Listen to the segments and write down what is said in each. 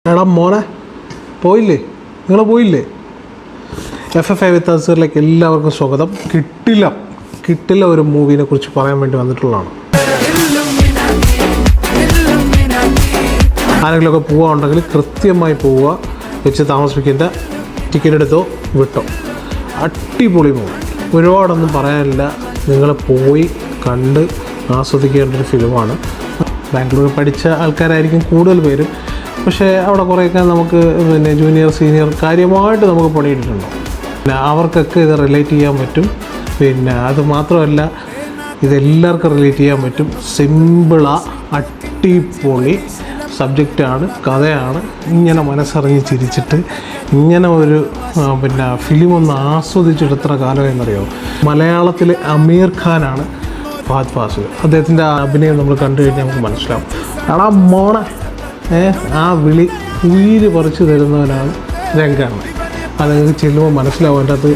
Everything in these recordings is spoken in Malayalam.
എടാ മോനെ പോയില്ലേ, നിങ്ങൾ പോയില്ലേ? FFI വിത്ത് അസറിലേക്ക് എല്ലാവർക്കും സ്വാഗതം. കിട്ടില്ല ഒരു മൂവിനെ കുറിച്ച് പറയാൻ വേണ്ടി വന്നിട്ടുള്ളതാണ്. ആരെങ്കിലുമൊക്കെ പോവുകയുണ്ടെങ്കിൽ കൃത്യമായി പോവുക, വെച്ച് താമസിപ്പിക്കേണ്ട, ടിക്കറ്റ് എടുത്തോ വിട്ടോ. അടിപൊളി മൂവി, ഒരുപാടൊന്നും പറയാനില്ല. നിങ്ങൾ പോയി കണ്ട് ആസ്വദിക്കേണ്ട ഒരു ഫിലിമാണ്. ബാംഗ്ലൂർ പഠിച്ച ആൾക്കാരായിരിക്കും കൂടുതൽ പേരും, പക്ഷേ അവിടെ കുറേയൊക്കെ നമുക്ക് പിന്നെ ജൂനിയർ സീനിയർ കാര്യമായിട്ട് നമുക്ക് പണിയിട്ടിട്ടുണ്ടോ. പിന്നെ അവർക്കൊക്കെ ഇത് റിലേറ്റ് ചെയ്യാൻ പറ്റും. പിന്നെ അത് മാത്രമല്ല, ഇതെല്ലാവർക്കും റിലേറ്റ് ചെയ്യാൻ പറ്റും. അടിപൊളി സബ്ജക്റ്റാണ്, കഥയാണ്. ഇങ്ങനെ മനസ്സറിഞ്ഞ് ചിരിച്ചിട്ട് ഇങ്ങനെ ഒരു പിന്നെ ഫിലിമൊന്ന് ആസ്വദിച്ചിട്ട് എത്ര കാലമെന്നറിയോ. മലയാളത്തിലെ അമീർ ഖാനാണ് ഫഹദ് ഫാസിൽ. അദ്ദേഹത്തിൻ്റെ അഭിനയം നമ്മൾ കണ്ടു കഴിഞ്ഞാൽ നമുക്ക് മനസ്സിലാവും. എടാ മോണ ആ വിളി ഉയിര് പറിച്ചു തരുന്നവനാണ് രംഗാണ്. അത് നിങ്ങൾക്ക് ചെല്ലുമ്പോൾ മനസ്സിലാവും. അതിൻ്റെ അത്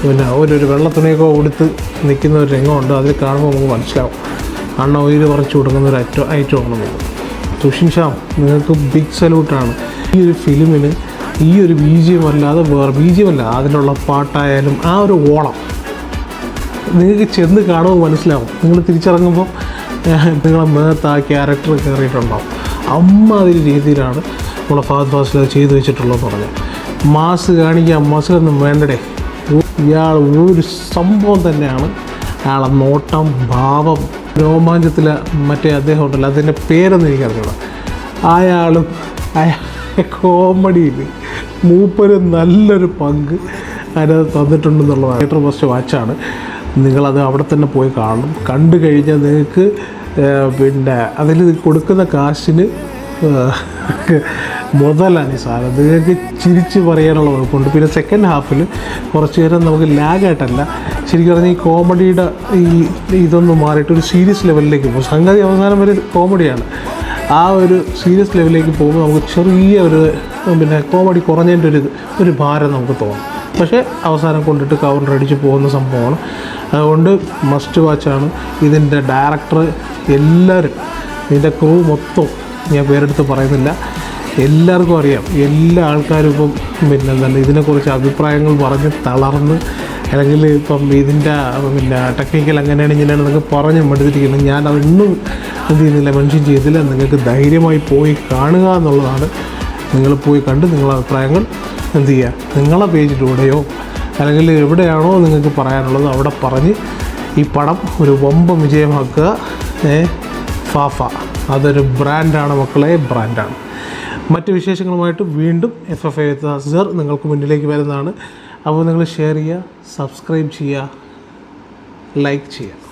പിന്നെ ഒരു വെള്ളത്തുണിയൊക്കെ കൊടുത്ത് നിൽക്കുന്ന ഒരു രംഗമുണ്ട്. അതിൽ കാണുമ്പോൾ നമുക്ക് മനസ്സിലാവും അണ്ണ ഉയിര് പറിച്ചു കൊടുക്കുന്ന ഒരു ഐറ്റമാണ് നമുക്ക്. സുഷിൻ ഷ്യാം, നിങ്ങൾക്ക് ബിഗ് സല്യൂട്ടാണ്. ഈ ഒരു ഫിലിമിന് ഈ ഒരു BGM അല്ലാതെ വേറെ BGM അല്ല, അതിലുള്ള പാട്ടായാലും ആ ഒരു ഓളം നിങ്ങൾക്ക് ചെന്ന് കാണുമ്പോൾ മനസ്സിലാവും. നിങ്ങൾ തിരിച്ചിറങ്ങുമ്പോൾ നിങ്ങളെ മേത്ത് ആ ക്യാരക്ടർ കയറിയിട്ടുണ്ടാവും. അമ്മാതിരി രീതിയിലാണ് നമ്മളെ ഫഹദ് ഫാസിൽ അത് ചെയ്തു വെച്ചിട്ടുള്ളതെന്ന് പറഞ്ഞാൽ. മാസ് കാണിക്കുക, മാസിലൊന്നും വേണ്ടടേ. ഇയാൾ ഒരു സംഭവം തന്നെയാണ്. അയാളെ നോട്ടം, ഭാവം, രോമാഞ്ചത്തിൽ മറ്റേ അദ്ദേഹം ഉണ്ടല്ലോ, അതിൻ്റെ പേരൊന്നും എനിക്കറിഞ്ഞൂടാ. അയാളും കോമഡിയിൽ മൂപ്പര് നല്ലൊരു പങ്ക് അതിനകത്ത് തന്നിട്ടുണ്ടെന്നുള്ളതാണ്. Theatre first വാച്ചാണ്. നിങ്ങളത് അവിടെ തന്നെ പോയി കാണണം. കണ്ടു കഴിഞ്ഞാൽ നിങ്ങൾക്ക് പിന്നെ അതിൽ കൊടുക്കുന്ന കാശിന് മുതലാണ് ഈ സാധനം. നിങ്ങൾക്ക് ചിരിച്ച് പറയാനുള്ള വകുപ്പുണ്ട്. പിന്നെ സെക്കൻഡ് ഹാഫിൽ കുറച്ച് നേരം നമുക്ക് ലാഗായിട്ടല്ല, ശരിക്കും പറഞ്ഞാൽ ഈ കോമഡിയുടെ ഇതൊന്നും മാറിയിട്ട് ഒരു സീരിയസ് ലെവലിലേക്ക് പോകും. സംഗതി അവസാനം വരെ കോമഡിയാണ്. ആ ഒരു സീരിയസ് ലെവലിലേക്ക് പോകുമ്പോൾ നമുക്ക് ചെറിയ ഒരു പിന്നെ കോമഡി കുറഞ്ഞതിൻ്റെ ഒരു ഭാരം നമുക്ക് തോന്നും. പക്ഷേ അവസാനം കൊണ്ടിട്ട് കൗണ്ടർ അടിച്ച് പോകുന്ന സംഭവമാണ്. അതുകൊണ്ട് മസ്റ്റ് വാച്ചാണ്. ഇതിൻ്റെ ഡയറക്ടർ എല്ലാവരും, ഇതിൻ്റെ ക്രൂ മൊത്തം ഞാൻ പേരെടുത്ത് പറയുന്നില്ല, എല്ലാവർക്കും അറിയാം. എല്ലാ ആൾക്കാരും ഇപ്പം പിന്നെ എന്താണ് ഇതിനെക്കുറിച്ച് അഭിപ്രായങ്ങൾ പറഞ്ഞ് തളർന്ന്, അല്ലെങ്കിൽ ഇപ്പം ഇതിൻ്റെ പിന്നെ ടെക്നിക്കൽ അങ്ങനെയാണ് ഇങ്ങനെയാണ് എന്നൊക്കെ പറഞ്ഞ് മടുത്തിരിക്കുന്നത്. ഞാൻ അതൊന്നും എന്ത് ചെയ്യുന്നില്ല, മെൻഷൻ ചെയ്തില്ല. നിങ്ങൾക്ക് ധൈര്യമായി പോയി കാണുക എന്നുള്ളതാണ്. നിങ്ങൾ പോയി കണ്ട് നിങ്ങളുടെ അഭിപ്രായങ്ങൾ എന്ത് ചെയ്യുക, നിങ്ങളെ പേജിലൂടെയോ അല്ലെങ്കിൽ എവിടെയാണോ നിങ്ങൾക്ക് പറയാനുള്ളത് അവിടെ പറഞ്ഞ് ഈ പടം ഒരു വമ്പം വിജയമാക്കുക. ഫാഫ അതൊരു ബ്രാൻഡാണ് മക്കളെ, ബ്രാൻഡാണ്. മറ്റ് വിശേഷങ്ങളുമായിട്ട് വീണ്ടും FFI വിത്ത് അസർ നിങ്ങൾക്ക് മുന്നിലേക്ക് വരുന്നതാണ്. അപ്പോൾ നിങ്ങൾ ഷെയർ ചെയ്യുക, സബ്സ്ക്രൈബ് ചെയ്യുക, ലൈക്ക് ചെയ്യുക.